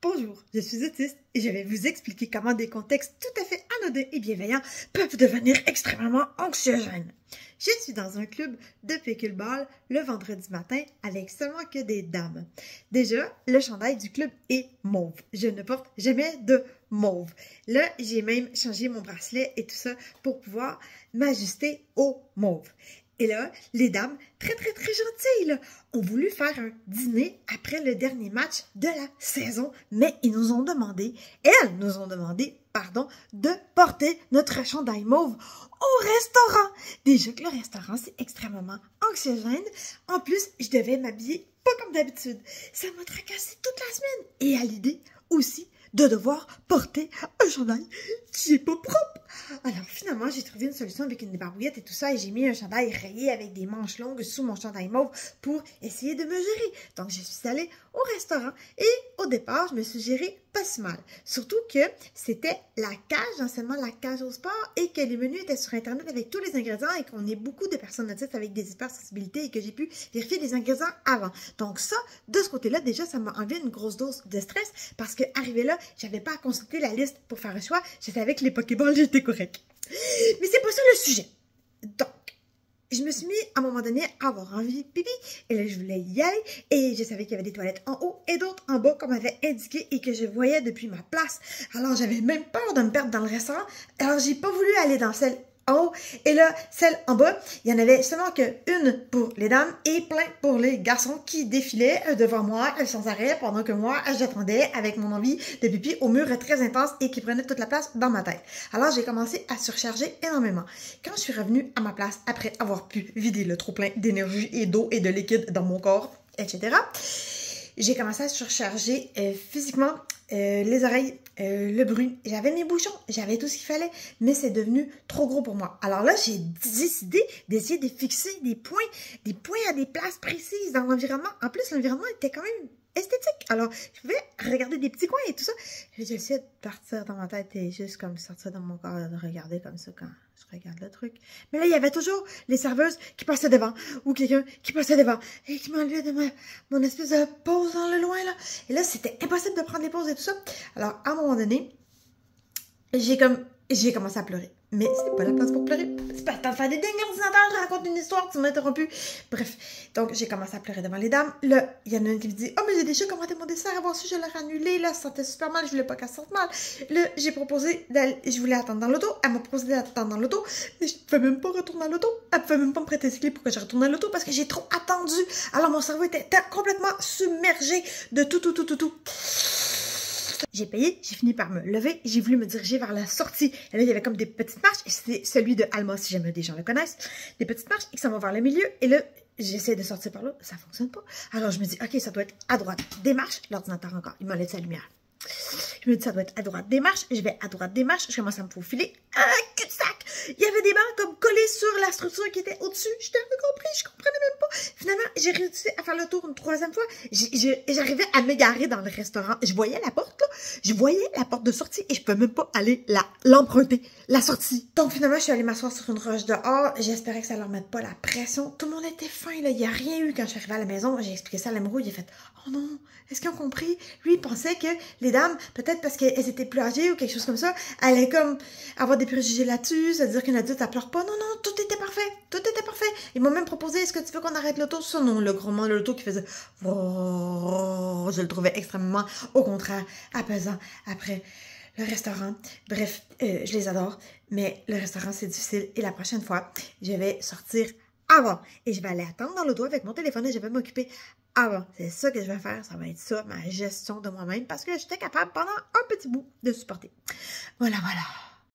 Bonjour, je suis autiste et je vais vous expliquer comment des contextes tout à fait anodins et bienveillants peuvent devenir extrêmement anxiogènes. Je suis dans un club de pickleball le vendredi matin avec seulement que des dames. Déjà, le chandail du club est mauve. Je ne porte jamais de mauve. Là, j'ai même changé mon bracelet et tout ça pour pouvoir m'ajuster au mauve. Et là, les dames, très gentilles, là, ont voulu faire un dîner après le dernier match de la saison, mais elles nous ont demandé, de porter notre chandail mauve au restaurant. Déjà que le restaurant, c'est extrêmement anxiogène. En plus, je devais m'habiller pas comme d'habitude. Ça m'a tracassé toute la semaine. Et à l'idée aussi de devoir porter un chandail qui est pas propre. Alors finalement, j'ai trouvé une solution avec une débarbouillette et tout ça et j'ai mis un chandail rayé avec des manches longues sous mon chandail mauve pour essayer de me gérer. Donc je suis allée au restaurant et au départ, je me suis gérée pas si mal. Surtout que c'était la cage, anciennement la cage au sport et que les menus étaient sur Internet avec tous les ingrédients et qu'on est beaucoup de personnes autistes avec des hypersensibilités et que j'ai pu vérifier les ingrédients avant. Donc ça, de ce côté-là, déjà, ça m'a enlevé une grosse dose de stress parce que arrivé là, j'avais pas à consulter la liste pour faire un choix. J'étais avec les Pokéballs, j'étais correct. Mais c'est pas ça le sujet. Donc, je me suis mis à un moment donné à avoir envie de pipi et là je voulais y aller et je savais qu'il y avait des toilettes en haut et d'autres en bas comme m'avait indiqué et que je voyais depuis ma place. Alors j'avais même peur de me perdre dans le restaurant. Alors j'ai pas voulu aller dans celle en haut et là celle en bas, il y en avait seulement qu'une pour les dames et plein pour les garçons qui défilaient devant moi sans arrêt pendant que moi j'attendais avec mon envie de pipi au mur très intense et qui prenait toute la place dans ma tête. Alors j'ai commencé à surcharger énormément. Quand je suis revenue à ma place après avoir pu vider le trop-plein d'énergie et d'eau et de liquide dans mon corps, etc., j'ai commencé à surcharger physiquement les oreilles, le bruit. J'avais mes bouchons, j'avais tout ce qu'il fallait, mais c'est devenu trop gros pour moi. Alors là, j'ai décidé d'essayer de fixer des points à des places précises dans l'environnement. En plus, l'environnement était quand même esthétique. Alors, je pouvais regarder des petits coins et tout ça. J'ai essayé de partir dans ma tête et juste comme sortir dans mon corps, de regarder comme ça quand je regarde le truc. Mais là, il y avait toujours les serveuses qui passaient devant ou quelqu'un qui passait devant et qui m'enlevait de mon espèce de pause dans le loin, là. Et là, c'était impossible de prendre des pauses et tout ça. Alors, à un moment donné, j'ai commencé à pleurer. Mais c'est pas la place pour pleurer. C'est pas le temps de faire des dingues, ordinateur, je raconte une histoire, tu m'as interrompu. Bref, donc j'ai commencé à pleurer devant les dames. Là, il y en a une qui me dit « Oh, mais j'ai déjà commandé mon dessert, avoir su, je l'ai annulé. Là, ça sentait super mal, je voulais pas qu'elle sorte mal. » Là, j'ai proposé d'aller, je voulais attendre dans l'auto. Elle m'a proposé d'attendre dans l'auto, mais je pouvais même pas retourner à l'auto. Elle pouvait même pas me prêter ses clés pour que je retourne à l'auto parce que j'ai trop attendu. Alors, mon cerveau était complètement submergé de tout. J'ai payé, j'ai fini par me lever, j'ai voulu me diriger vers la sortie. Et là, il y avait comme des petites marches, et c'est celui de Alma, si jamais des gens le connaissent. Des petites marches, et qui s'en vont vers le milieu, et là, j'essaie de sortir par là, ça fonctionne pas. Alors, je me dis, ok, ça doit être à droite, des marches, l'ordinateur encore, il m'enlève sa lumière. Je me dis, ça doit être à droite des marches, je vais à droite des marches, je commence à me faufiler, cul-de-sac! Il y avait des bancs comme collés sur la structure qui était au-dessus, je t'avais compris, je comprenais même pas. Finalement, j'ai réussi à faire le tour une troisième fois, j'arrivais à m'égarer dans le restaurant, je voyais la porte, là, je voyais la porte de sortie et je pouvais même pas aller l'emprunter, la sortie. Donc finalement, je suis allée m'asseoir sur une roche dehors, j'espérais que ça leur mette pas la pression, tout le monde était fin, là, il y a rien eu quand je suis arrivée à la maison, j'ai expliqué ça à l'amoureux, il a fait, oh non, est-ce qu'ils ont compris? Lui, il pensait que les dames, peut-être parce qu'elles étaient plus âgées ou quelque chose comme ça, allaient comme avoir des préjugés là-dessus, c'est-à-dire qu'une adulte, elle pleure pas. Non, tout était parfait. Ils m'ont même proposé, est-ce que tu veux qu'on arrête l'auto? Ça, non, le gros moment, l'auto qui faisait... Je le trouvais extrêmement, au contraire, apaisant après le restaurant. Bref, je les adore, mais le restaurant, c'est difficile. Et la prochaine fois, je vais sortir avant. Et je vais aller attendre dans l'auto avec mon téléphone et je vais m'occuper avant. C'est ça que je vais faire. Ça va être ça, ma gestion de moi-même, parce que j'étais capable pendant un petit bout de supporter. Voilà.